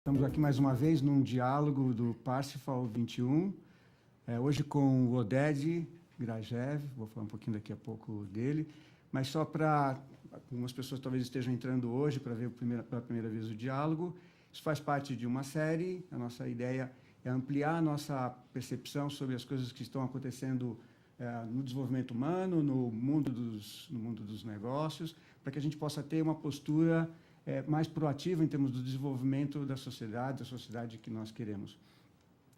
Estamos aqui mais uma vez num diálogo do Parsifal 21, hoje com o Oded Grajev, vou falar um pouquinho daqui a pouco dele, mas só para algumas pessoas talvez estejam entrando hoje para ver pela primeira vez o diálogo. Isso faz parte de uma série, a nossa ideia é ampliar a nossa percepção sobre as coisas que estão acontecendo no desenvolvimento humano, no mundo dos negócios, para que a gente possa ter uma postura mais proativa em termos do desenvolvimento da sociedade que nós queremos.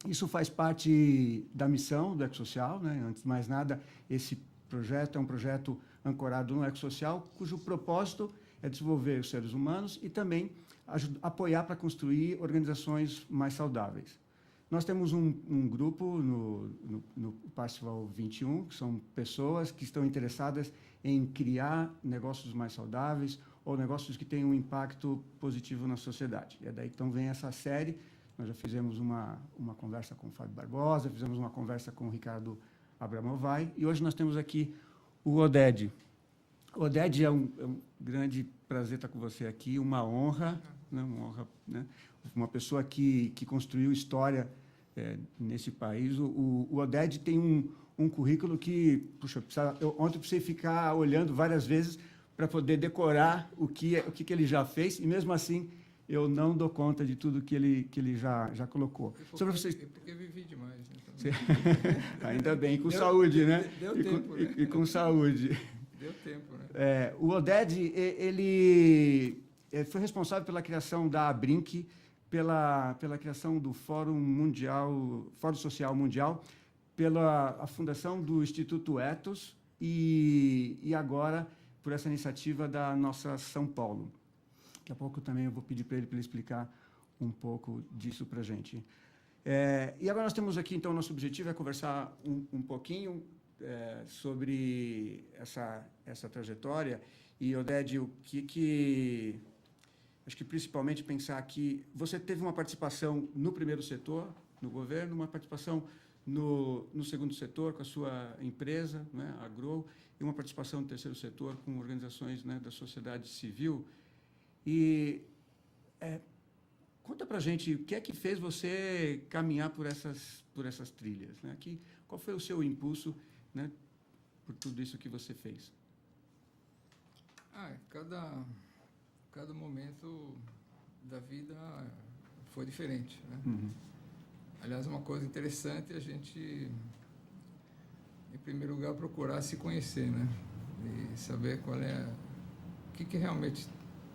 Isso faz parte da missão do EcoSocial, né? Antes de mais nada, esse projeto é um projeto ancorado no EcoSocial, cujo propósito é desenvolver os seres humanos e também apoiar para construir organizações mais saudáveis. Nós temos um grupo no Parsifal 21, que são pessoas que estão interessadas em criar negócios mais saudáveis ou negócios que tenham um impacto positivo na sociedade. E é daí que então vem essa série. Nós já fizemos uma conversa com o Fábio Barbosa, fizemos uma conversa com o Ricardo Abramovay, e hoje nós temos aqui o Oded. Oded, é um grande prazer estar com você aqui, uma honra, né? Uma pessoa que construiu história nesse país. O Oded tem um currículo que, puxa, ontem eu precisei ficar olhando várias vezes para poder decorar o que ele já fez, e mesmo assim eu não dou conta de tudo que ele já colocou. Porque vivi demais. Né? Ainda bem, com saúde, né? Deu tempo, né? E com saúde. Deu tempo, né? O Oded, ele foi responsável pela criação da Abrinq, pela criação do Fórum Social Mundial, pela fundação do Instituto Ethos e agora por essa iniciativa da nossa São Paulo. Daqui a pouco também eu vou pedir para ele explicar um pouco disso para a gente. E agora nós temos aqui, então, nosso objetivo é conversar um pouquinho sobre essa trajetória. E, Oded, acho que principalmente pensar que você teve uma participação no primeiro setor, no governo, uma participação no segundo setor, com a sua empresa, né, a Grow, e uma participação no terceiro setor, com organizações, né, da sociedade civil. E conta para a gente o que é que fez você caminhar por essas trilhas, né? Qual foi o seu impulso, né, por tudo isso que você fez? Cada momento da vida foi diferente, né? Uhum. Aliás, uma coisa interessante é a gente, em primeiro lugar, procurar se conhecer, né? E saber o que realmente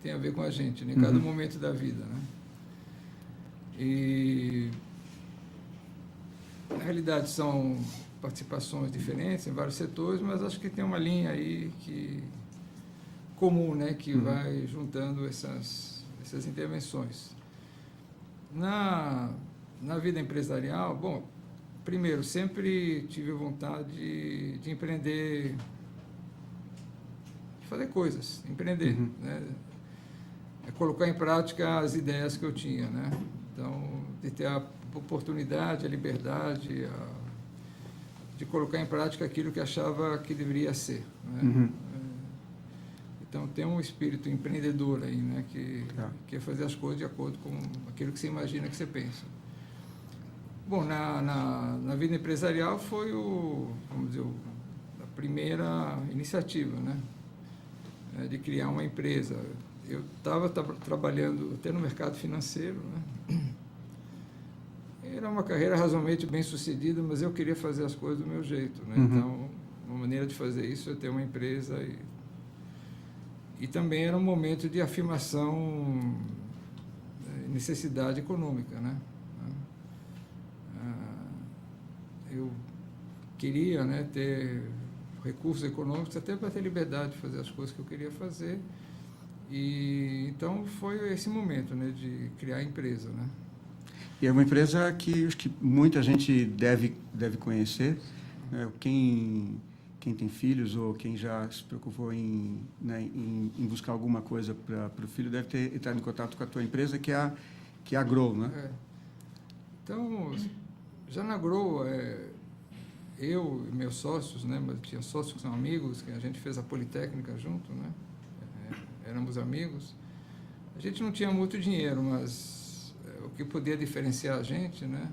tem a ver com a gente, né? Em cada momento da vida, né? E, na realidade, são participações diferentes em vários setores, mas acho que tem uma linha aí comum, né? Que vai juntando essas intervenções. Na vida empresarial, bom, primeiro, sempre tive vontade de empreender, de fazer coisas, empreender, né? Colocar em prática as ideias que eu tinha, né? Então, de ter a oportunidade, a liberdade, de colocar em prática aquilo que achava que deveria ser, né? Então, tem um espírito empreendedor aí, né? Que é fazer as coisas de acordo com aquilo que você imagina, que você pensa. Bom, na vida empresarial foi a primeira iniciativa, né? De criar uma empresa. Eu estava trabalhando até no mercado financeiro, né? Era uma carreira razoavelmente bem sucedida, mas eu queria fazer as coisas do meu jeito, né? Então, uma maneira de fazer isso é ter uma empresa e também era um momento de afirmação, necessidade econômica, né? Eu queria, né, ter recursos econômicos até para ter liberdade de fazer as coisas que eu queria fazer. E então foi esse momento, né, de criar a empresa, né? E é uma empresa que acho que muita gente deve conhecer, né? Quem tem filhos ou quem já se preocupou em buscar alguma coisa para o filho deve ter entrado em contato com a tua empresa, que é a Grow, né? Então, já na Grow, eu e meus sócios, né, mas tinha sócios que são amigos, que a gente fez a Politécnica junto, né? Éramos amigos. A gente não tinha muito dinheiro, mas o que podia diferenciar a gente, né,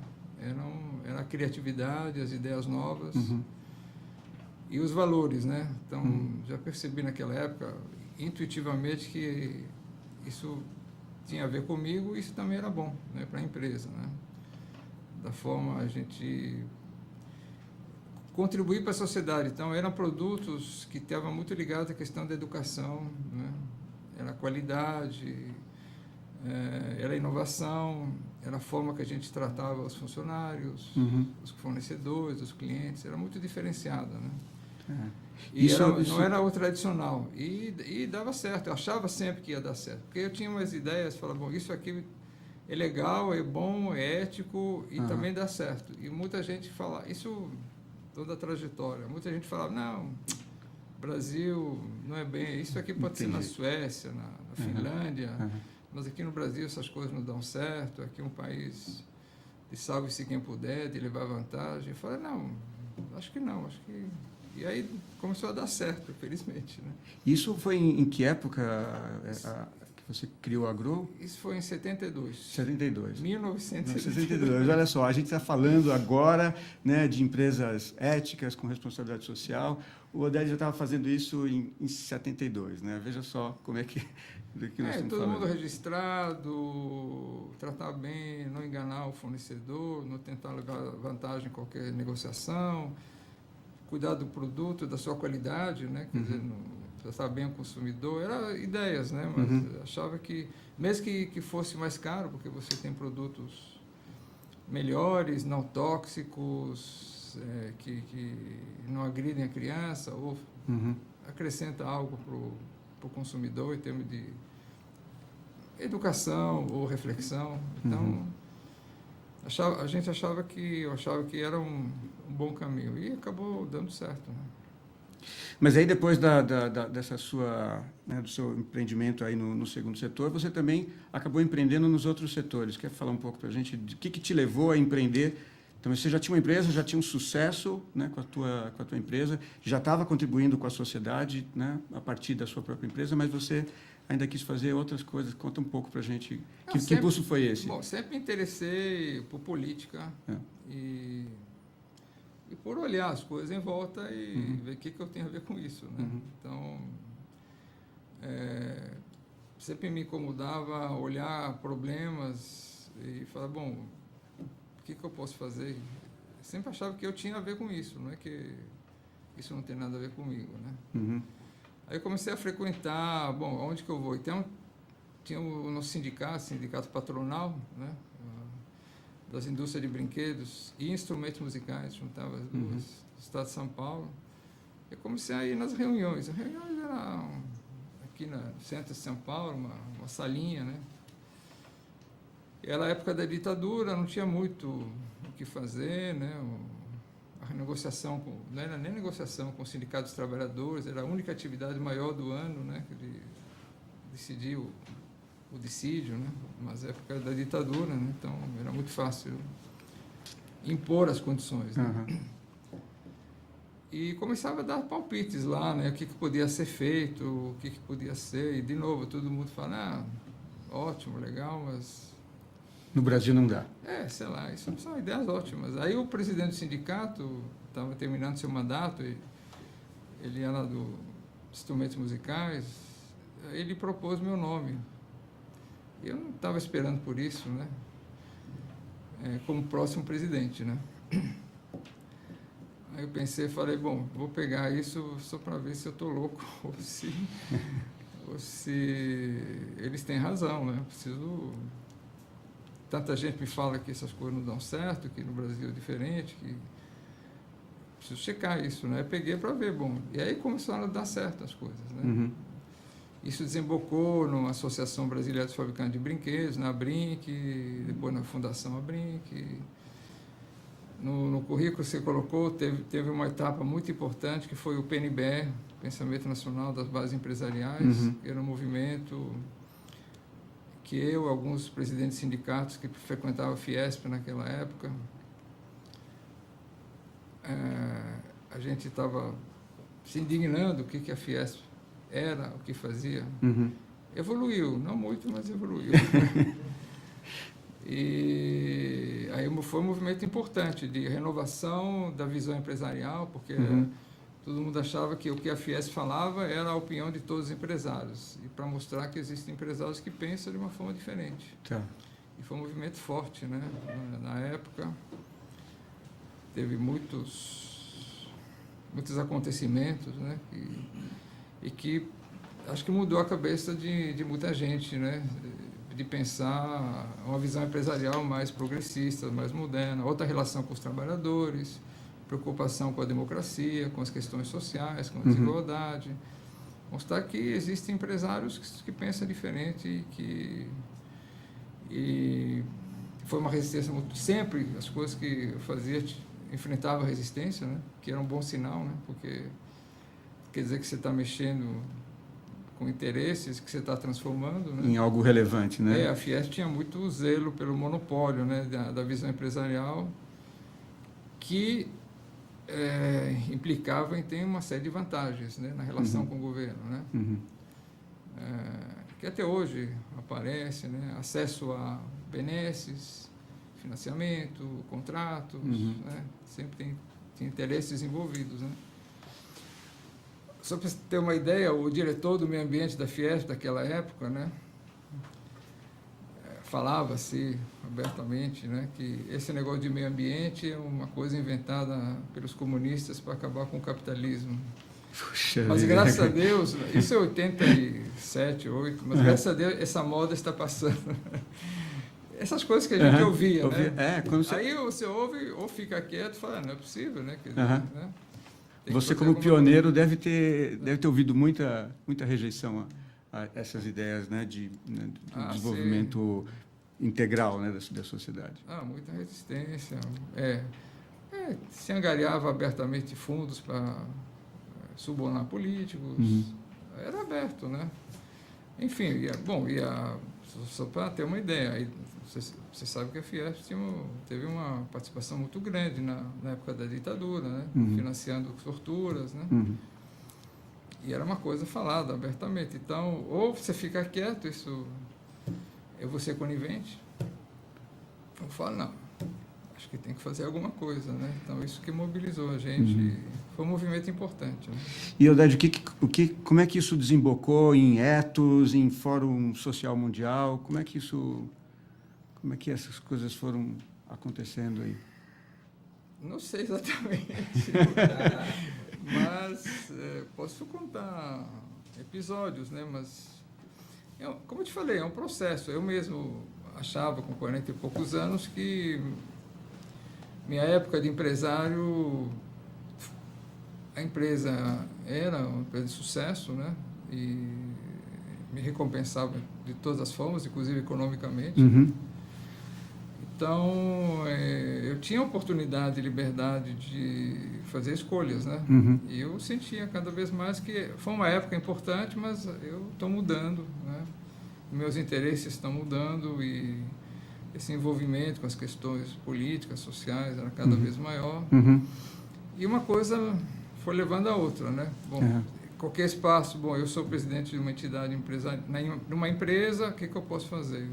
era a criatividade, as ideias novas e os valores, né? Então, já percebi naquela época, intuitivamente, que isso tinha a ver comigo e isso também era bom, né, para a empresa, né? Da forma a gente contribuir para a sociedade. Então, eram produtos que estavam muito ligados à questão da educação, né? Era a qualidade, era a inovação, era a forma que a gente tratava os funcionários, os fornecedores, os clientes, era muito diferenciada, né? E não era o tradicional. E dava certo, eu achava sempre que ia dar certo. Porque eu tinha umas ideias, falava, bom, isso aqui é legal, é bom, é ético e também dá certo. E muita gente fala, isso toda a trajetória, muita gente falava, não, Brasil não é bem, isso aqui pode ser na Suécia, na Finlândia, mas aqui no Brasil essas coisas não dão certo, aqui é um país de salve-se quem puder, de levar vantagem. Eu falei, não, acho que não, acho que... E aí começou a dar certo, felizmente, né? Isso foi em que época que você criou a Grow? Isso foi em 72. 72. 1972. Olha só, a gente está falando agora, né, de empresas éticas com responsabilidade social. O Oded já estava fazendo isso em 72, né? Veja só como é que nós estamos todo falando. mundo registrado, tratar bem, não enganar o fornecedor, não tentar levar vantagem em qualquer negociação, cuidar do produto, da sua qualidade, né? Quer dizer, tratar bem o consumidor, eram ideias, né? Mas achava que, mesmo que fosse mais caro, porque você tem produtos melhores, não tóxicos, que não agridem a criança, ou acrescenta algo para o consumidor em termos de educação ou reflexão. Então, a gente achava que era um bom caminho e acabou dando certo, né? Mas aí depois dessa sua, né, do seu empreendimento aí no segundo setor, você também acabou empreendendo nos outros setores. Quer falar um pouco para a gente de que te levou a empreender? Então você já tinha uma empresa, já tinha um sucesso, né, com a tua empresa, já estava contribuindo com a sociedade, né, a partir da sua própria empresa, mas você ainda quis fazer outras coisas. Conta um pouco para a gente. Que impulso foi esse? Bom, sempre me interessei por política e por olhar as coisas em volta e ver o que eu tenho a ver com isso, né? Então, sempre me incomodava olhar problemas e falar, bom, o que eu posso fazer? Sempre achava que eu tinha a ver com isso, não é que isso não tem nada a ver comigo, né? Aí eu comecei a frequentar, bom, onde que eu vou? Então, tinha o nosso sindicato patronal, né? Das indústrias de brinquedos e instrumentos musicais, juntava as duas, do estado de São Paulo. Eu comecei a ir nas reuniões. As reuniões eram aqui no centro de São Paulo, uma salinha, né? Era a época da ditadura, não tinha muito o que fazer, né? A negociação, não era nem negociação com o Sindicato dos Trabalhadores, era a única atividade maior do ano, né? Que decidia o dissídio, né? Mas época da ditadura, né? Então era muito fácil impor as condições, né? E começava a dar palpites lá, né? O que podia ser feito, o que podia ser, e de novo todo mundo fala, ótimo, legal, mas no Brasil não dá. Sei lá, isso são ideias ótimas. Aí o presidente do sindicato estava terminando seu mandato, ele era dos instrumentos musicais, ele propôs meu nome. Eu não estava esperando por isso, né? Como próximo presidente, né? Aí eu pensei, falei, bom, vou pegar isso só para ver se eu estou louco ou se eles têm razão, né? Preciso... Tanta gente me fala que essas coisas não dão certo, que no Brasil é diferente, que preciso checar isso, né? Eu peguei para ver, bom, e aí começaram a dar certo as coisas, né? Isso desembocou numa Associação Brasileira dos Fabricantes de Brinquedos, na Brinc, depois na Fundação Abrinq. No currículo que você colocou, teve uma etapa muito importante, que foi o PNBE, Pensamento Nacional das Bases Empresariais, que era um movimento que eu, alguns presidentes de sindicatos que frequentavam a Fiesp naquela época, a gente estava se indignando o que a Fiesp era, o que fazia. Evoluiu, não muito, mas evoluiu. E aí foi um movimento importante de renovação da visão empresarial, porque todo mundo achava que o que a Fiesp falava era a opinião de todos os empresários, e para mostrar que existem empresários que pensam de uma forma diferente. Tá. E foi um movimento forte, né? Na época, teve muitos acontecimentos, né? E que acho que mudou a cabeça de muita gente, né? De pensar uma visão empresarial mais progressista, mais moderna, outra relação com os trabalhadores, preocupação com a democracia, com as questões sociais, com a desigualdade. Mostrar que existem empresários que pensam diferente e foi uma resistência muito... Sempre as coisas que eu fazia enfrentava resistência, né? Que era um bom sinal, né? Porque quer dizer que você está mexendo com interesses, que você está transformando, né? Em algo relevante, né? A Fiesp tinha muito zelo pelo monopólio, né? Da visão empresarial, que implicava em ter uma série de vantagens, né? Na relação com o governo, né? Que até hoje aparece, né? Acesso a benesses, financiamento, contratos, né? Sempre tem interesses envolvidos, né? Só para você ter uma ideia, o diretor do meio ambiente da Fiesp daquela época, né? Falava-se abertamente, né, que esse negócio de meio ambiente é uma coisa inventada pelos comunistas para acabar com o capitalismo. Puxa mas vida. Graças a Deus, isso é 87, 8, mas graças a Deus essa moda está passando. Essas coisas que a gente ouvia, né? Aí você ouve ou fica quieto e fala, não é possível, né? Quer dizer, né? Você, como pioneiro, deve ter ouvido muita rejeição a essas ideias, né, de desenvolvimento integral, né, da sociedade. Muita resistência. Se angariava abertamente fundos para subornar políticos. Era aberto, né? Enfim, só para ter uma ideia, aí, você sabe que a Fiesp teve uma participação muito grande na época da ditadura, né? Financiando torturas, né? E era uma coisa falada abertamente. Então, ou você fica quieto, eu vou ser conivente, eu falo, não, acho que tem que fazer alguma coisa, né? Então, isso que mobilizou a gente, foi um movimento importante. Né? E, Oded, como é que isso desembocou em etos, em Fórum Social Mundial? Como é que essas coisas foram acontecendo aí? Não sei exatamente, mas posso contar episódios, né? Mas, como eu te falei, é um processo. Eu mesmo achava, com 40 e poucos anos, que minha época de empresário, a empresa era uma empresa de sucesso, né? E me recompensava de todas as formas, inclusive economicamente. Então, eu tinha oportunidade e liberdade de fazer escolhas, né? E eu sentia cada vez mais que foi uma época importante, mas eu estou mudando, né? Meus interesses estão mudando e esse envolvimento com as questões políticas, sociais, era cada vez maior. E uma coisa foi levando a outra, né? Bom, qualquer espaço, eu sou presidente de uma entidade empresarial, numa empresa, o que eu posso fazer?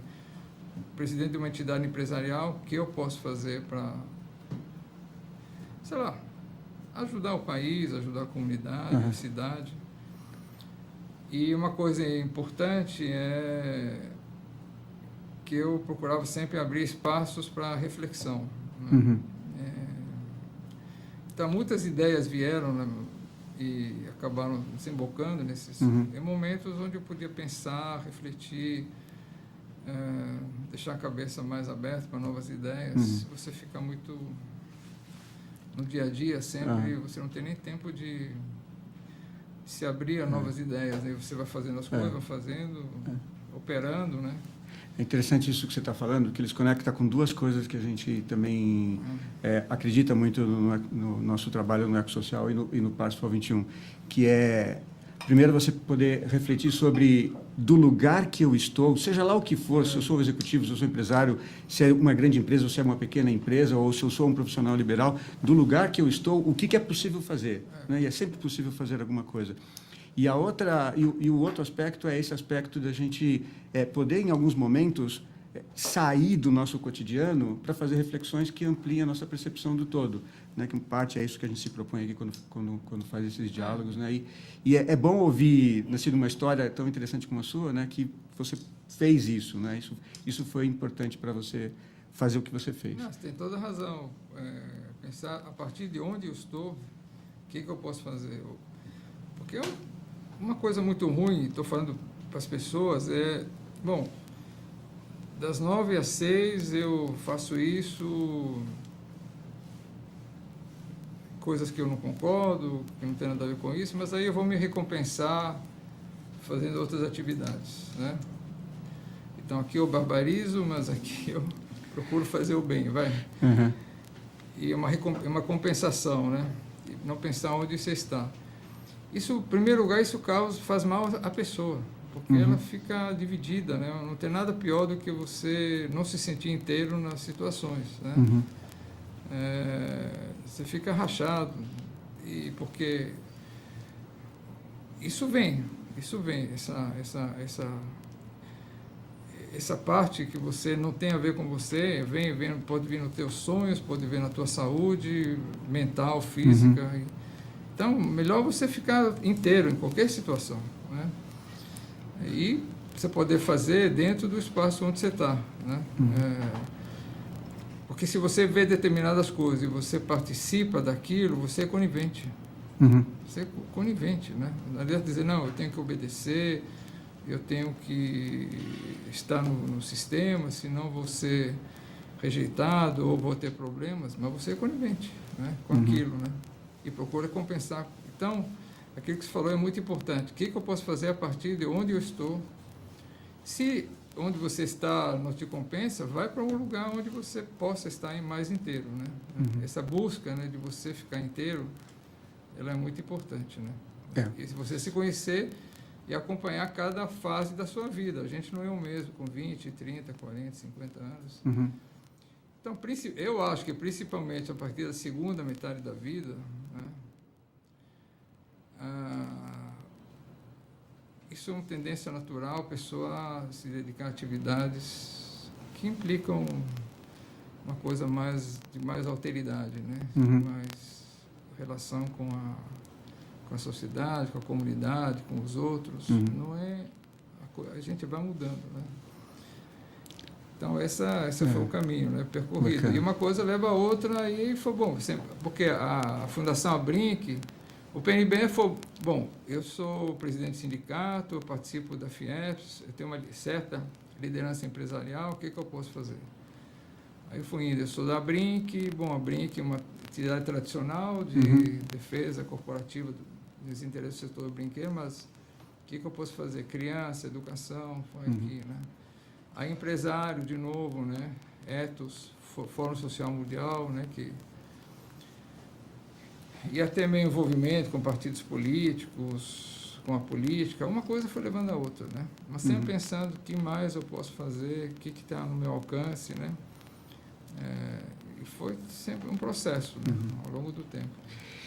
Presidente de uma entidade empresarial, o que eu posso fazer para, sei lá, ajudar o país, ajudar a comunidade, a cidade. E uma coisa importante é que eu procurava sempre abrir espaços para reflexão. Né? Então, muitas ideias vieram, né, e acabaram desembocando nesses momentos onde eu podia pensar, refletir, deixar a cabeça mais aberta para novas ideias. Você fica muito no dia a dia sempre, você não tem nem tempo de se abrir a novas ideias, né? Você vai fazendo as coisas, vai fazendo, operando, né? É interessante isso que você está falando, que eles conectam com duas coisas que a gente também acredita muito no nosso trabalho no Ecosocial e no Parsifal 21, que é, primeiro, você poder refletir sobre do lugar que eu estou, seja lá o que for, se eu sou executivo, se eu sou empresário, se é uma grande empresa ou se é uma pequena empresa, ou se eu sou um profissional liberal, do lugar que eu estou, o que é possível fazer, né? E é sempre possível fazer alguma coisa. E o outro aspecto é esse aspecto da gente poder, em alguns momentos, sair do nosso cotidiano para fazer reflexões que ampliem a nossa percepção do todo, né? Que em parte é isso que a gente se propõe aqui quando faz esses diálogos, né? E é bom ouvir, nascido uma história tão interessante como a sua, né? Que você fez isso, né? Isso foi importante para você fazer o que você fez. Não, você tem toda a razão. Pensar a partir de onde eu estou, o que eu posso fazer? Porque uma coisa muito ruim, estou falando para as pessoas, bom, das 9 às 6 eu faço isso, coisas que eu não concordo, que não tem nada a ver com isso, mas aí eu vou me recompensar fazendo outras atividades, né? Então aqui eu barbarizo, mas aqui eu procuro fazer o bem, vai. Uhum. E é uma compensação, né? Não pensar onde você está. Isso, em primeiro lugar, isso faz mal à pessoa, porque ela fica dividida, né? Não tem nada pior do que você não se sentir inteiro nas situações, né? Uhum. Você fica rachado, e porque isso vem, essa parte que você não tem a ver com você, pode vir nos teus sonhos, pode vir na tua saúde mental, física. Uhum. Então, melhor você ficar inteiro em qualquer situação, né? E você poder fazer dentro do espaço onde você está, né? Porque se você vê determinadas coisas e você participa daquilo, você é conivente. Uhum. Você é conivente, né? Não adianta dizer, não, eu tenho que obedecer, eu tenho que estar no sistema, senão vou ser rejeitado ou vou ter problemas, mas você é conivente, né, com aquilo, né? E procura compensar. Então, aquilo que você falou é muito importante. O que eu posso fazer a partir de onde eu estou? Se onde você está não te compensa, vai para um lugar onde você possa estar mais inteiro, né? Essa busca, né, de você ficar inteiro, ela é muito importante, né? E se você se conhecer e acompanhar cada fase da sua vida. A gente não é o mesmo com 20, 30, 40, 50 anos. Uhum. Então, eu acho que principalmente a partir da segunda metade da vida, né, isso é uma tendência natural, a pessoa se dedicar a atividades que implicam uma coisa de mais alteridade, né? Mais relação com a sociedade, com a comunidade, com os outros. Não é, a gente vai mudando, né? Então, esse foi o caminho, né, percorrido. Bacana. E uma coisa leva a outra, e foi bom, sempre, porque a Fundação Abrinq, o PNB foi, bom, eu sou presidente do sindicato, eu participo da FIEPS, eu tenho uma certa liderança empresarial, o que eu posso fazer? Aí eu fui indo, eu sou da Abrinq, bom, a Abrinq é uma entidade tradicional de defesa corporativa dos interesses do setor brinquedo, mas o que eu posso fazer? Criança, educação, foi aqui, né? Aí empresário, de novo, né? Ethos, Fórum Social Mundial, né? E até meu envolvimento com partidos políticos, com a política, uma coisa foi levando a outra, né? Mas sempre pensando o que mais eu posso fazer, o que está no meu alcance, né? E foi sempre um processo, né? Ao longo do tempo.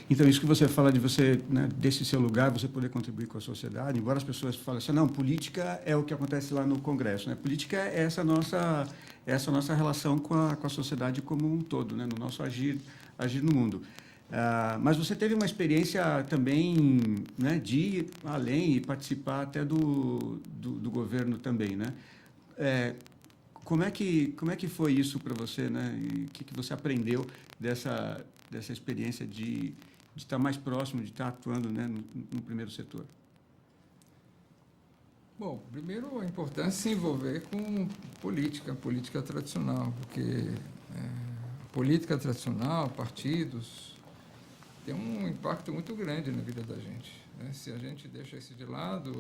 Então, isso que você fala de você, né, desse seu lugar, você poder contribuir com a sociedade, embora as pessoas falem assim, não, política é o que acontece lá no Congresso, né? Política é essa nossa relação com a sociedade como um todo, né? No nosso agir no mundo. Mas você teve uma experiência também, né, de ir além e participar até do governo também, né? Como é que foi isso para você, né? E o que você aprendeu dessa experiência de estar mais próximo, de estar atuando, né, no primeiro setor? Bom, primeiro a importância de se envolver com política tradicional, porque a política tradicional, partidos, tem um impacto muito grande na vida da gente, né? Se a gente deixa isso de lado,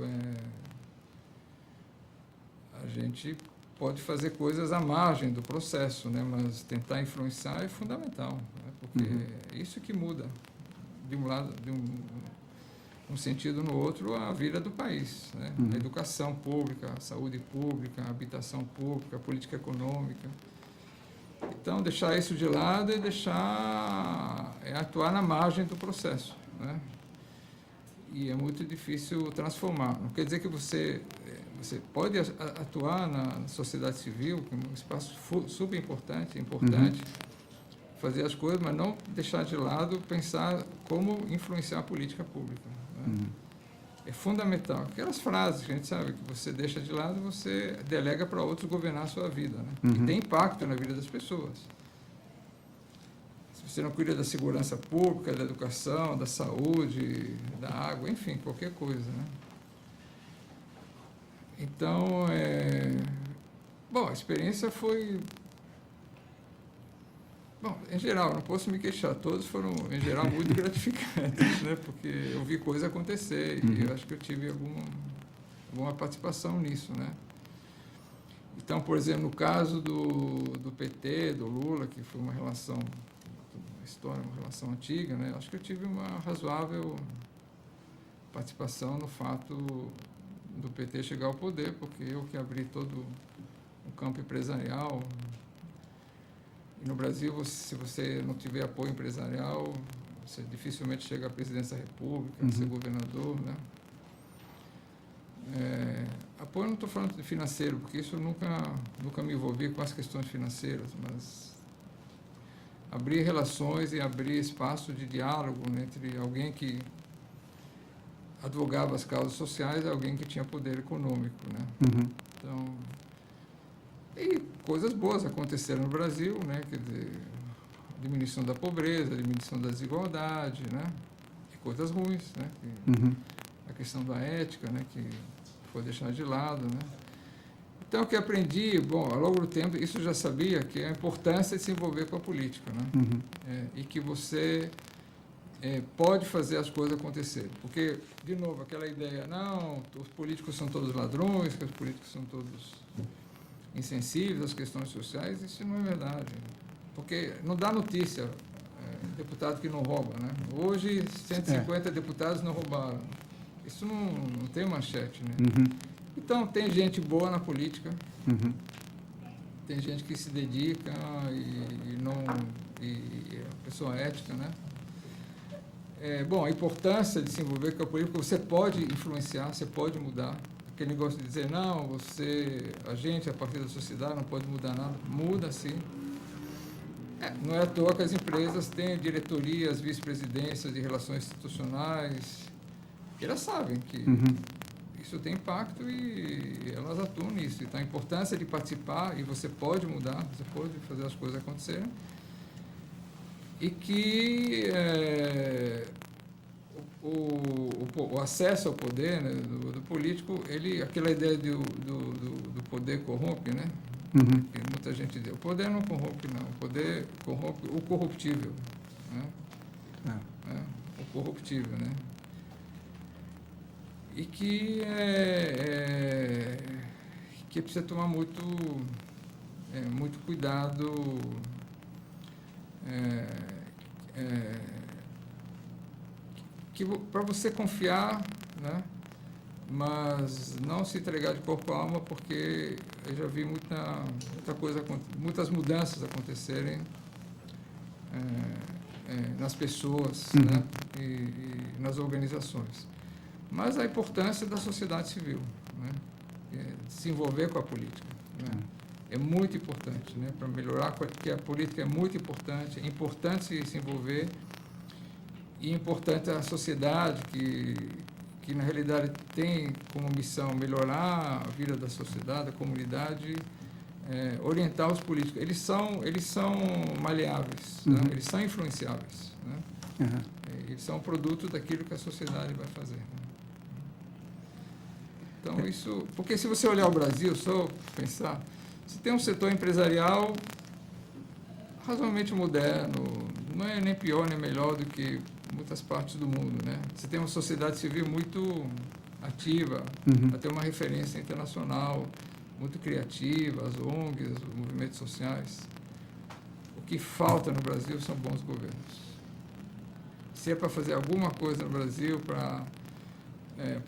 a gente pode fazer coisas à margem do processo, né? Mas tentar influenciar é fundamental, né? Porque é isso que muda, de um lado, de um sentido no outro, a vida do país, né? A educação pública, a saúde pública, a habitação pública, a política econômica. Então, deixar isso de lado e atuar na margem do processo, né? E é muito difícil transformar. Não quer dizer que você você pode atuar na sociedade civil, que é um espaço super importante, fazer as coisas, mas não deixar de lado pensar como influenciar a política pública. Né? É fundamental. Aquelas frases que a gente sabe que você deixa de lado, você delega para outros governar a sua vida. Né? E tem impacto na vida das pessoas. Se você não cuida da segurança pública, da educação, da saúde, da água, enfim, qualquer coisa. Né? Então, bom, a experiência foi... Bom, em geral, não posso me queixar, todos foram, em geral, muito gratificantes, né? Porque eu vi coisa acontecer e eu acho que eu tive alguma participação nisso, né? Então, por exemplo, no caso do PT, do Lula, que foi uma relação, uma relação antiga, né? Acho que eu tive uma razoável participação no fato do PT chegar ao poder, porque eu que abri todo o campo empresarial. E no Brasil, se você não tiver apoio empresarial, você dificilmente chega à presidência da República, ser governador, né? Apoio, não estou falando de financeiro, porque isso nunca me envolvi com as questões financeiras, mas abrir relações e abrir espaço de diálogo, né, entre alguém que advogava as causas sociais e alguém que tinha poder econômico, né? Então, e coisas boas aconteceram no Brasil, né? Quer dizer, diminuição da pobreza, diminuição da desigualdade, né? E coisas ruins, né? A questão da ética, né? Que foi deixada de lado, né? Então, o que aprendi, bom, ao longo do tempo, isso eu já sabia, que é a importância de se envolver com a política, né? E que você pode fazer as coisas acontecerem. Porque, de novo, aquela ideia, não, os políticos são todos ladrões, que os políticos são todos insensíveis às questões sociais, isso não é verdade. Porque não dá notícia, deputado que não rouba, né? Hoje, 150 deputados não roubaram. Isso não tem manchete, né? Então, tem gente boa na política, tem gente que se dedica e é uma pessoa ética, né? Bom, a importância de se envolver com a política, você pode influenciar, você pode mudar. Aquele negócio de dizer, não, a gente, a partir da sociedade, não pode mudar nada. Muda, sim. Não é à toa que as empresas têm diretorias, vice-presidências de relações institucionais. Elas sabem que isso tem impacto e elas atuam nisso. Então, a importância de participar, e você pode mudar, você pode fazer as coisas acontecerem. E que o acesso ao poder, né, do político, aquela ideia do poder corrompe, né? Que muita gente diz, o poder não corrompe, não. O poder corrompe o corruptível, né? O corruptível, né? E que precisa tomar muito cuidado para você confiar, né? Mas não se entregar de corpo e alma, porque eu já vi muitas mudanças acontecerem nas pessoas, né? E nas organizações. Mas a importância da sociedade civil, né? Se envolver com a política, né? É muito importante, né? Para melhorar, porque a política é muito importante, é importante se envolver, e é importante a sociedade que na realidade tem como missão melhorar a vida da sociedade, da comunidade, orientar os políticos. Eles são maleáveis, né? Eles são influenciáveis, né? Eles são produto daquilo que a sociedade vai fazer, né? Então, isso... Porque se você olhar o Brasil, só pensar, você tem um setor empresarial razoavelmente moderno, não é nem pior nem melhor do que muitas partes do mundo, né? Você tem uma sociedade civil muito ativa, até uma referência internacional, muito criativa, as ONGs, os movimentos sociais. O que falta no Brasil são bons governos. Se é para fazer alguma coisa no Brasil, para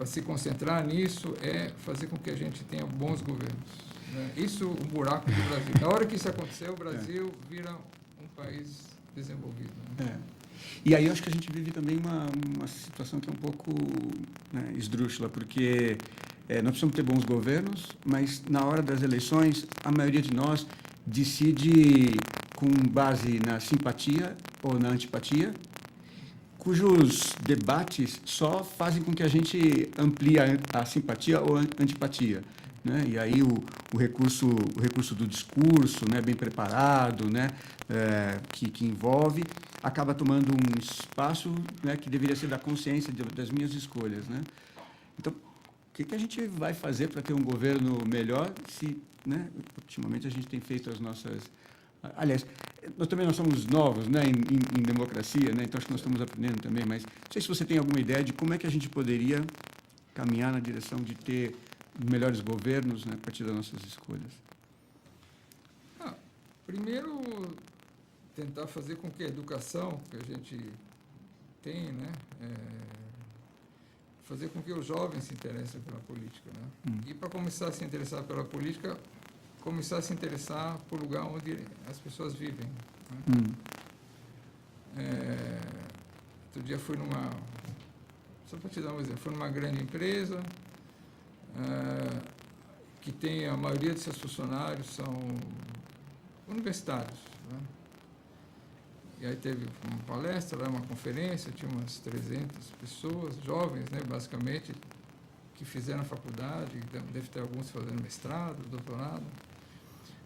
se concentrar nisso, é fazer com que a gente tenha bons governos, né? Isso, o buraco do Brasil. Na hora que isso acontecer, o Brasil vira um país desenvolvido, né? E aí eu acho que a gente vive também uma situação que é um pouco, né, esdrúxula, porque nós precisamos ter bons governos, mas na hora das eleições, a maioria de nós decide com base na simpatia ou na antipatia, cujos debates só fazem com que a gente amplie a simpatia ou a antipatia, né? E aí o recurso do discurso, né, bem preparado, né, que envolve, acaba tomando um espaço, né, que deveria ser da consciência das minhas escolhas, né? Então, o que a gente vai fazer para ter um governo melhor se, né, ultimamente a gente tem feito as nossas... Aliás, nós somos novos, né, em democracia, né, então acho que nós estamos aprendendo também, mas não sei se você tem alguma ideia de como é que a gente poderia caminhar na direção de ter melhores governos, né, a partir das nossas escolhas. Primeiro, tentar fazer com que a educação que a gente tem, né, fazer com que os jovens se interessem pela política, né? E para começar a se interessar pela política, começar a se interessar por lugar onde as pessoas vivem, né? Outro dia fui só para te dar um exemplo, fui numa grande empresa que tem a maioria de seus funcionários são universitários, né? E aí teve uma palestra, uma conferência, tinha umas 300 pessoas, jovens, né, basicamente, que fizeram a faculdade, deve ter alguns fazendo mestrado, doutorado.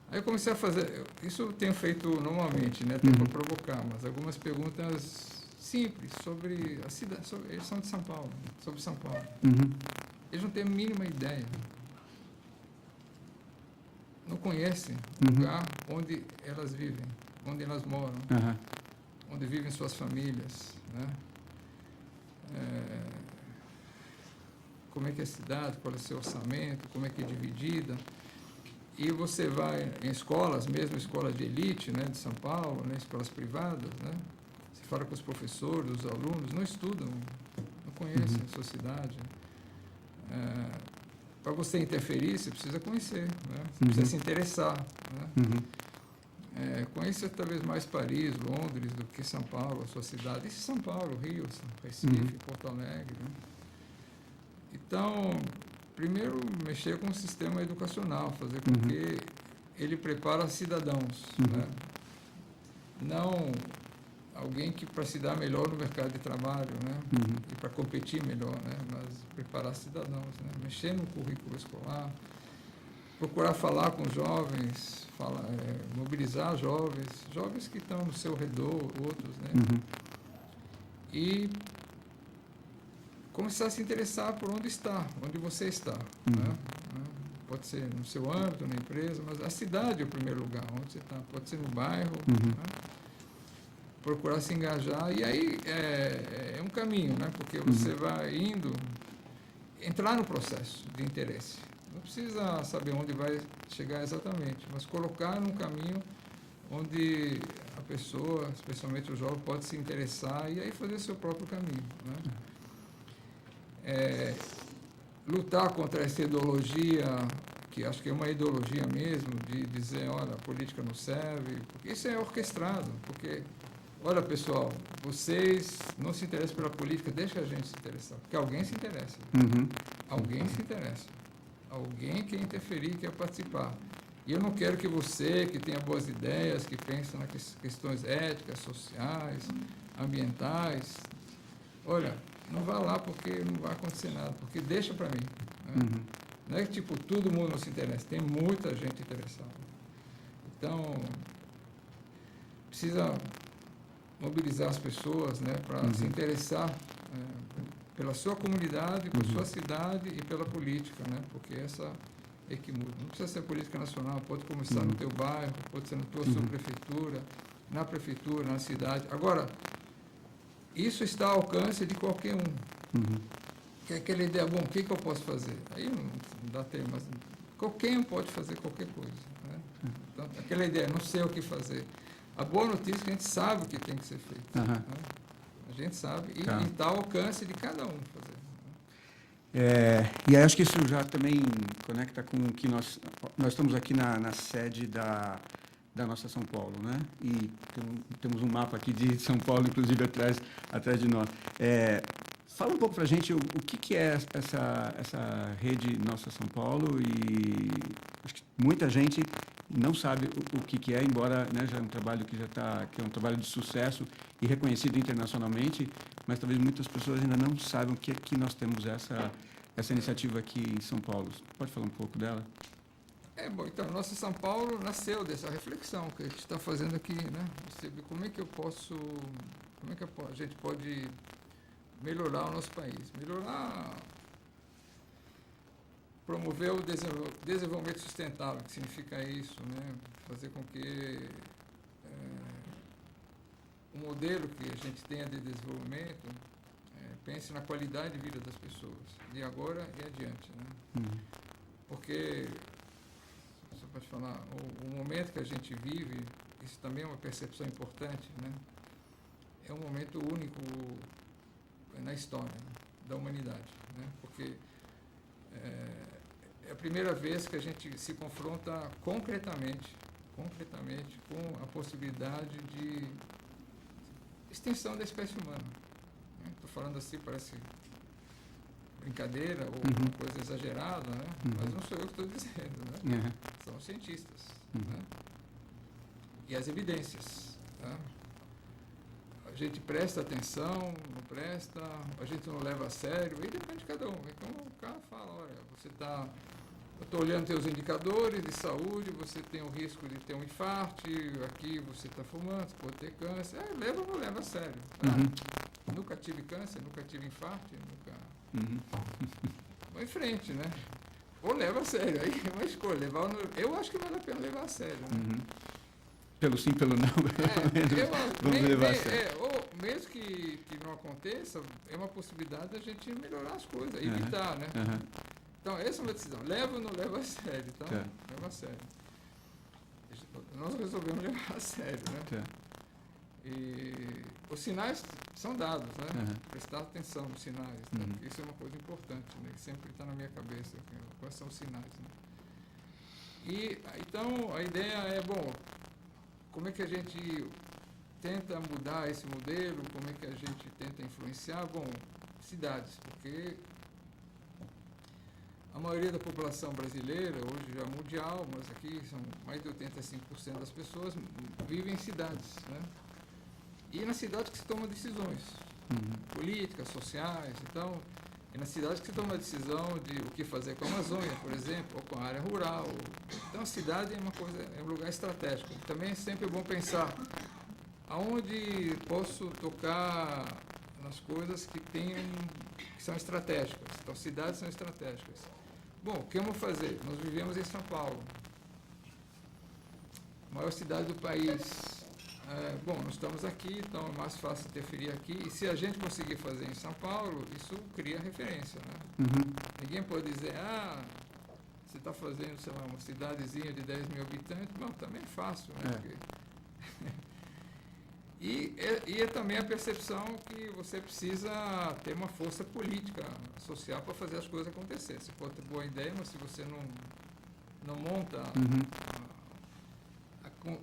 Aí eu comecei a fazer, isso eu tenho feito normalmente, né, até para provocar, mas algumas perguntas simples sobre a cidade, eles são de São Paulo, sobre São Paulo. Eles não têm a mínima ideia. Não conhecem o lugar onde elas vivem, onde elas moram, onde vivem suas famílias, né? Como é que é a cidade, qual é o seu orçamento, como é que é dividida. E você vai em escolas, mesmo escolas de elite, né, de São Paulo, né, escolas privadas, né? Você fala com os professores, os alunos, não estudam, não conhecem a sua cidade. Para você interferir, você precisa conhecer, né? Você precisa se interessar, né? Conheça talvez mais Paris, Londres, do que São Paulo, a sua cidade. Isso é São Paulo, Rio, Recife, Porto Alegre, né? Então, primeiro, mexer com o sistema educacional, fazer com que ele prepare cidadãos, né? Não alguém que para se dar melhor no mercado de trabalho, né? E para competir melhor, né? Mas preparar cidadãos, né? Mexer no currículo escolar, procurar falar com jovens, mobilizar jovens que estão no seu redor, outros, né? E começar a se interessar por onde você está, né? Pode ser no seu âmbito, na empresa, mas a cidade é o primeiro lugar onde você está, pode ser no bairro, né? Procurar se engajar, e aí é um caminho, né? Porque você vai entrar no processo de interesse. Não precisa saber onde vai chegar exatamente, mas colocar num caminho onde a pessoa, especialmente o jovem, pode se interessar e aí fazer seu próprio caminho, né? Lutar contra essa ideologia, que acho que é uma ideologia mesmo, de dizer, olha, a política não serve, porque isso é orquestrado, porque, olha, pessoal, vocês não se interessam pela política, deixa a gente se interessar, porque alguém se interessa. Alguém se interessa. Alguém quer interferir, quer participar. E eu não quero que você, que tenha boas ideias, que pensa nas questões éticas, sociais, ambientais, olha, não vá lá porque não vai acontecer nada, porque deixa para mim, né? Não é que, tipo, todo mundo não se interessa, tem muita gente interessada. Então, precisa mobilizar as pessoas, né, para se interessar pela sua comunidade, por sua cidade e pela política, né, porque essa é que muda. Não precisa ser política nacional, pode começar no teu bairro, pode ser na tua subprefeitura, na prefeitura, na cidade. Agora, isso está ao alcance de qualquer um. Que é aquela ideia, bom, o que eu posso fazer? Aí não dá tempo, mas qualquer um pode fazer qualquer coisa, né? Então, aquela ideia, não sei o que fazer. A boa notícia é que a gente sabe o que tem que ser feito. Né? A gente sabe e está ao alcance de cada um fazer. E aí acho que isso já também conecta com o que nós estamos aqui na sede da nossa São Paulo, né? E temos um mapa aqui de São Paulo, inclusive, atrás de nós. Fala um pouco para a gente o que é essa rede Nossa São Paulo, e acho que muita gente não sabe o que é, embora, né, já é um trabalho que é um trabalho de sucesso e reconhecido internacionalmente, mas talvez muitas pessoas ainda não saibam que nós temos essa iniciativa aqui em São Paulo. Pode falar um pouco dela? Bom, então, Nossa São Paulo nasceu dessa reflexão que a gente está fazendo aqui, né? Como é que a gente pode melhorar o nosso país? Promover o desenvolvimento sustentável, que significa isso, né? Fazer com que o modelo que a gente tenha de desenvolvimento pense na qualidade de vida das pessoas, de agora e adiante, né? Porque, você pode falar, o momento que a gente vive, isso também é uma percepção importante, né? É um momento único na história, né, da humanidade, né? Porque é a primeira vez que a gente se confronta concretamente com a possibilidade de extinção da espécie humana. Estou falando assim, parece brincadeira ou uma coisa exagerada, né? Mas não sou eu que estou dizendo, né? São os cientistas, né? E as evidências, né? A gente presta atenção, não presta, a gente não leva a sério, e depende de cada um. É como o cara fala, olha, eu estou olhando teus indicadores de saúde, você tem o risco de ter um infarto, aqui você está fumando, você pode ter câncer. Leva ou não leva a sério? Nunca tive câncer, nunca tive infarto, nunca... Vai em frente, né? Ou leva a sério, aí é uma escolha. Eu acho que vale a pena levar a sério, né? Pelo sim, pelo não, vamos levar a sério. Ou mesmo que não aconteça, é uma possibilidade da gente melhorar as coisas, evitar, né? Então, essa é uma decisão. Leva ou não leva a sério? Então, leva a sério. Nós resolvemos levar a sério, né? E os sinais são dados, né? Prestar atenção nos sinais, né? Isso é uma coisa importante, né? Sempre está na minha cabeça, quais são os sinais, né? E, então, a ideia é, bom, como é que a gente tenta mudar esse modelo, como é que a gente tenta influenciar? Bom, cidades, porque a maioria da população brasileira, hoje já mundial, mas aqui são mais de 85% das pessoas vivem em cidades, né? E nas cidades que se tomam decisões políticas, sociais. Então, é nas cidades que se toma a decisão de o que fazer com a Amazônia, por exemplo, ou com a área rural. Então, a cidade é um lugar estratégico. Também é sempre bom pensar aonde posso tocar nas coisas que são estratégicas. Então, cidades são estratégicas. Bom, o que vamos fazer? Nós vivemos em São Paulo, maior cidade do país. Bom, nós estamos aqui, então é mais fácil interferir aqui. E se a gente conseguir fazer em São Paulo, isso cria referência, né? Ninguém pode dizer, você está fazendo, sei lá, uma cidadezinha de 10 mil habitantes. Bom, também é fácil, né? Porque... E é também a percepção que você precisa ter uma força política, social, para fazer as coisas acontecer. Você pode ter boa ideia, mas se você não monta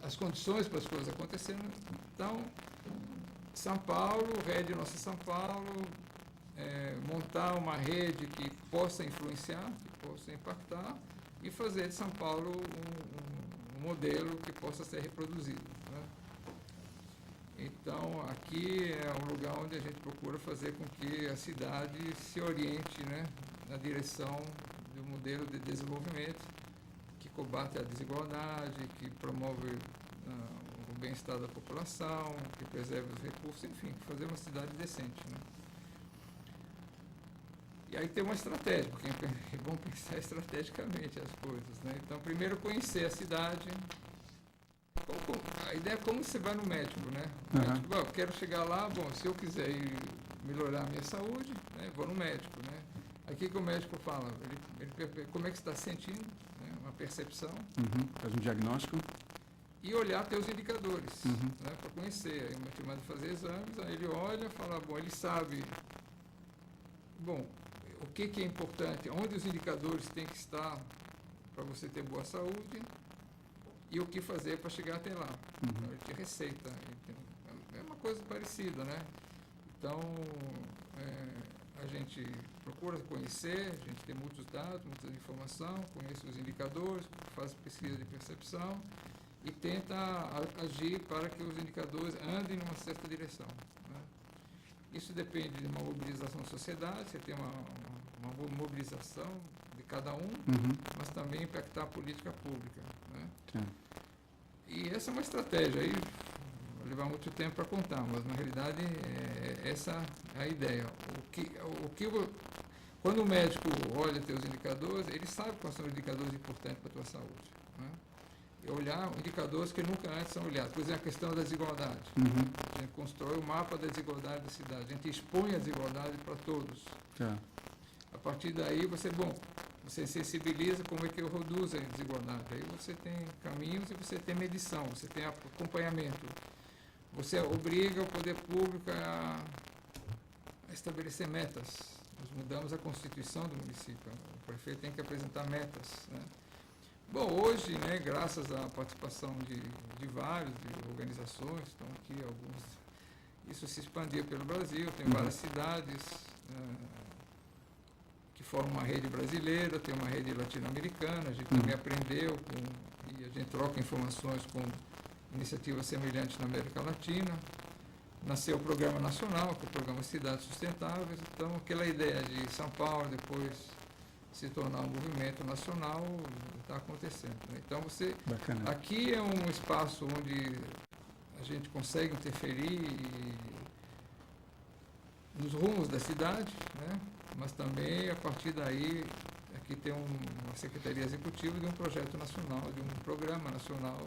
as condições para as coisas acontecerem, então, São Paulo, rede Nossa São Paulo, montar uma rede que possa influenciar, que possa impactar, e fazer de São Paulo um modelo que possa ser reproduzido, né? Então, aqui é um lugar onde a gente procura fazer com que a cidade se oriente, né, na direção do modelo de desenvolvimento que combate a desigualdade, que promove o bem-estar da população, que preserva os recursos, enfim, fazer uma cidade decente, né? E aí tem uma estratégia, porque é bom pensar estrategicamente as coisas, né? Então, primeiro conhecer a cidade. A ideia é como você vai no médico, né? Médico, eu quero chegar lá, bom, se eu quiser melhorar a minha saúde, né, vou no médico, né? Aqui que o médico fala, ele como é que você está se sentindo, né? Uma percepção. Faz um diagnóstico. E olhar teus indicadores, né, para conhecer. Aí o médico manda fazer exames, aí ele olha, fala, bom, ele sabe, bom, o que é importante, onde os indicadores têm que estar para você ter boa saúde, e o que fazer para chegar até lá. Então, ele tem receita. É uma coisa parecida, né? Então, a gente procura conhecer, a gente tem muitos dados, muita informação, conhece os indicadores, faz pesquisa de percepção e tenta agir para que os indicadores andem numa certa direção, né? Isso depende de uma mobilização da sociedade, você tem uma mobilização de cada um, mas também impactar a política pública, né? Sim. E essa é uma estratégia, aí vai levar muito tempo para contar, mas na realidade essa é a ideia. Quando o médico olha teus indicadores, ele sabe quais são os indicadores importantes para a tua saúde, né? E olhar indicadores que nunca antes são olhados. Por exemplo, a questão da desigualdade. A gente constrói o mapa da desigualdade da cidade, a gente expõe a desigualdade para todos. Tá. A partir daí você sensibiliza como é que eu reduzo a desigualdade. Aí você tem caminhos e você tem medição, você tem acompanhamento. Você obriga o poder público a estabelecer metas. Nós mudamos a constituição do município. O prefeito tem que apresentar metas, né? Bom, hoje, né, graças à participação de várias organizações, estão aqui alguns, isso se expandiu pelo Brasil, tem várias cidades que formam uma rede brasileira, tem uma rede latino-americana, a gente também aprendeu e a gente troca informações com iniciativas semelhantes na América Latina. Nasceu o Programa Nacional, que é o Programa Cidades Sustentáveis, então aquela ideia de São Paulo depois se tornar um movimento nacional está acontecendo, né? Então Bacana. Aqui é um espaço onde a gente consegue interferir nos rumos da cidade, né? Mas também a partir daí aqui tem uma secretaria executiva de um projeto nacional, de um programa nacional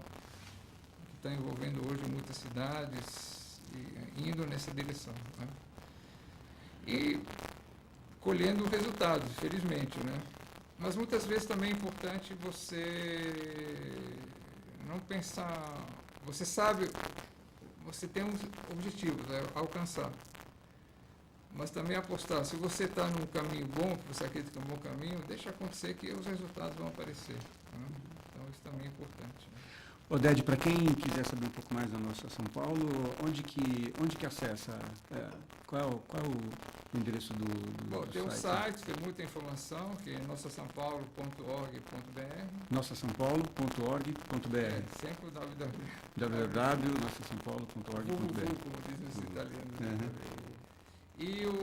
que está envolvendo hoje muitas cidades e indo nessa direção, né? E colhendo resultados, felizmente, né? Mas muitas vezes também é importante você não pensar, você sabe, você tem um objetivo a alcançar, mas também apostar, se você está num caminho bom, que você acredita que é um bom caminho, deixa acontecer que os resultados vão aparecer, né? Então isso também é importante, né? Oded, para quem quiser saber um pouco mais da Nossa São Paulo, onde que acessa? Qual é o endereço do Bom, tem um site? site, tem muita informação, que é nossasampaulo.org.br. nossasampaulo.org.br. Sempre o www.nossasampaulo.org.br. como dizem os italianos. E o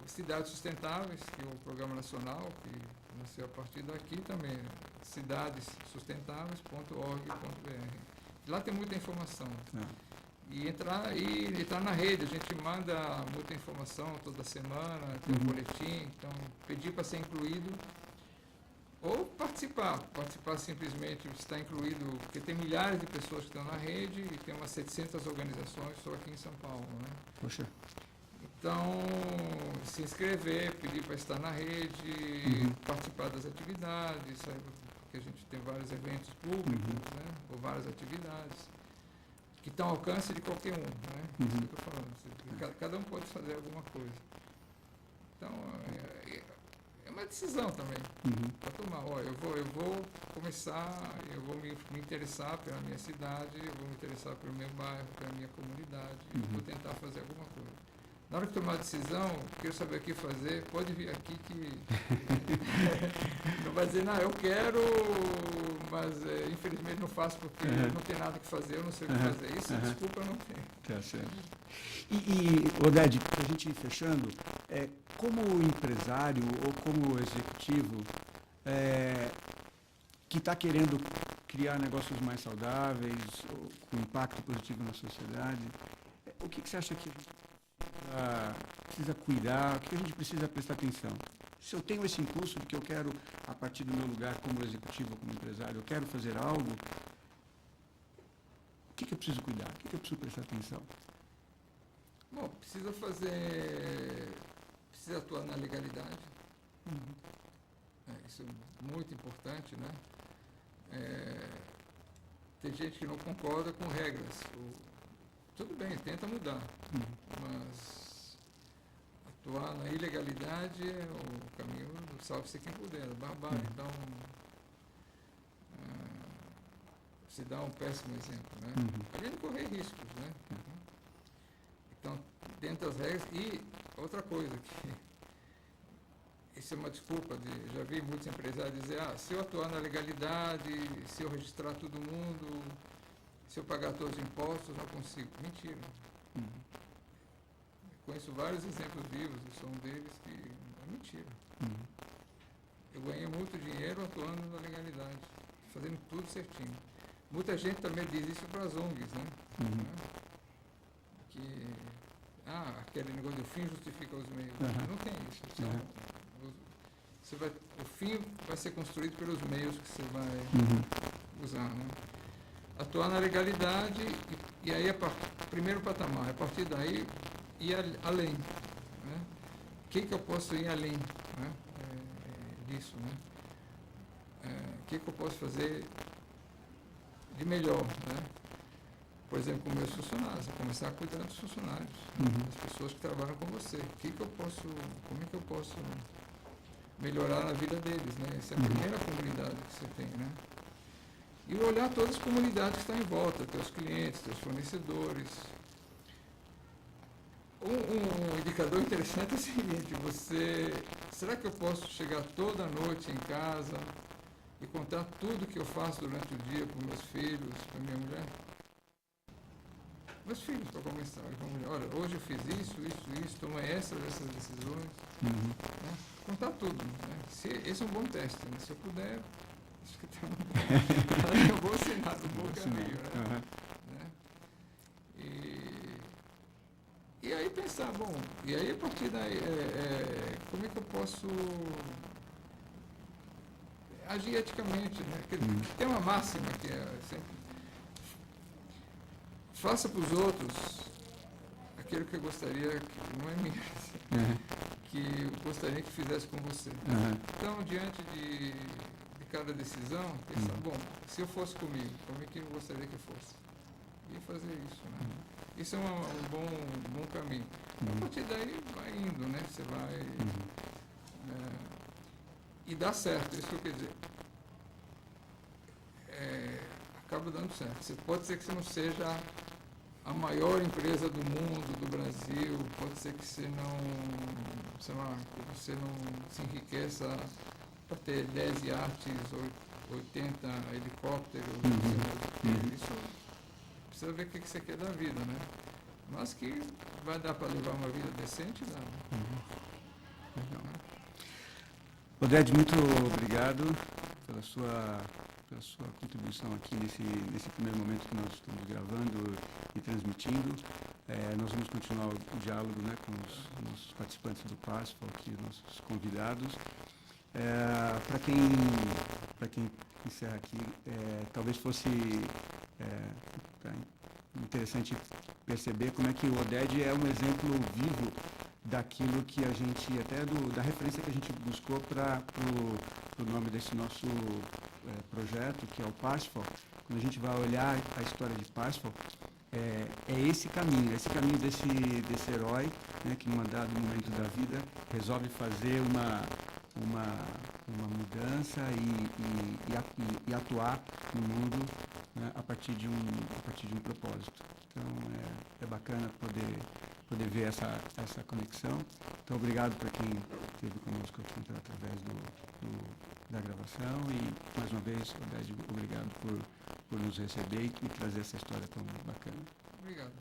Cidades Sustentáveis, que é o programa nacional, que nasceu a partir daqui também, cidadessustentáveis.org.br. Lá tem muita informação. E entrar na rede, a gente manda muita informação toda semana, tem um boletim, então pedir para ser incluído ou participar simplesmente, está incluído, porque tem milhares de pessoas que estão na rede e tem umas 700 organizações só aqui em São Paulo, né? Poxa. Então, se inscrever, pedir para estar na rede, participar das atividades, sabe? Porque a gente tem vários eventos públicos, né? Ou várias atividades que estão ao alcance de qualquer um, né? Isso que eu estou falando. Cada um pode fazer alguma coisa. Então, é uma decisão também para tomar. Eu vou começar, eu vou me interessar pela minha cidade, eu vou me interessar pelo meu bairro, pela minha comunidade, e vou tentar fazer alguma coisa. Na hora que tomar a decisão, quero saber o que fazer, pode vir aqui que não vai dizer, não, eu quero, mas infelizmente não faço porque não tem nada que fazer, eu não sei o que fazer. Isso, desculpa, não tem. Tá certo. E Oded, para a gente ir fechando, como empresário ou como executivo que está querendo criar negócios mais saudáveis, ou com impacto positivo na sociedade, o que você acha que precisa cuidar, o que a gente precisa prestar atenção? Se eu tenho esse impulso de que eu quero, a partir do meu lugar como executivo, como empresário, eu quero fazer algo, o que eu preciso cuidar? O que eu preciso prestar atenção? Bom, precisa atuar na legalidade. Isso é muito importante, né? Tem gente que não concorda com regras. Tudo bem, tenta mudar, mas atuar na ilegalidade é o caminho do salve-se quem puder, barbárie. Então, se dá um péssimo exemplo, né? Além de correr riscos, né? Então, dentro das regras, e outra coisa que isso é uma desculpa, já vi muitos empresários dizer, se eu atuar na legalidade, se eu registrar todo mundo, se eu pagar todos os impostos, não consigo. Mentira. Conheço vários exemplos vivos, eu sou um deles, que é mentira. Eu ganhei muito dinheiro atuando na legalidade, fazendo tudo certinho. Muita gente também diz isso para as ONGs, né? Que, aquele negócio do fim justifica os meios. Não tem isso. O fim vai ser construído pelos meios que você vai usar, né? Atuar na legalidade e aí primeiro patamar, a partir daí ir além, né? O que eu posso ir além, né? Disso, né? O que eu posso fazer de melhor, né? Por exemplo, com meus funcionários, começar a cuidar dos funcionários, das pessoas que trabalham com você. Como é que eu posso melhorar a vida deles, né? Essa é a primeira comunidade que você tem, né? E olhar todas as comunidades que estão em volta, teus clientes, teus fornecedores. Um indicador interessante é o seguinte, será que eu posso chegar toda noite em casa e contar tudo que eu faço durante o dia para meus filhos, para minha mulher? Meus filhos, para começar, olha, hoje eu fiz isso, tomei essas decisões. Né? Contar tudo. Né? Esse é um bom teste. Né? Se eu puder, acho que tem um bom sinal, um bom caminho. Né? E aí pensar, e aí a partir daí, como é que eu posso agir eticamente? Né? Tem uma máxima que é sempre, faça para os outros aquilo que eu gostaria, que não é minha, que eu gostaria que fizesse com você. Então, diante de cada decisão, pensar, se eu fosse comigo, como é que eu gostaria que fosse? E fazer isso, né? Isso é um bom caminho. A partir daí vai indo, né? Você vai... e dá certo, isso que eu quero dizer. Acaba dando certo. Pode ser que você não seja a maior empresa do mundo, do Brasil, pode ser que você não se enriqueça para ter 10 iates, 80 helicópteros, isso precisa ver o que você quer da vida, né? Mas que vai dar para levar uma vida decente, dá. Legal. Oded, muito obrigado pela sua contribuição aqui nesse primeiro momento que nós estamos gravando e transmitindo. Nós vamos continuar o diálogo, né, com os nossos participantes do Parsifal, aqui, nossos convidados. Para quem encerra aqui, talvez fosse interessante perceber como é que o Oded é um exemplo vivo daquilo que a gente, até da referência que a gente buscou para o nome desse nosso projeto, que é o Parsifal. Quando a gente vai olhar a história de Parsifal, é esse caminho desse herói, né, que num dado momento da vida resolve fazer uma mudança e atuar no mundo, né, a partir de um propósito. Então é bacana poder ver essa conexão. Então obrigado para quem esteve conosco aqui através da gravação e mais uma vez, Oded, obrigado por nos receber e trazer essa história tão bacana. Obrigado.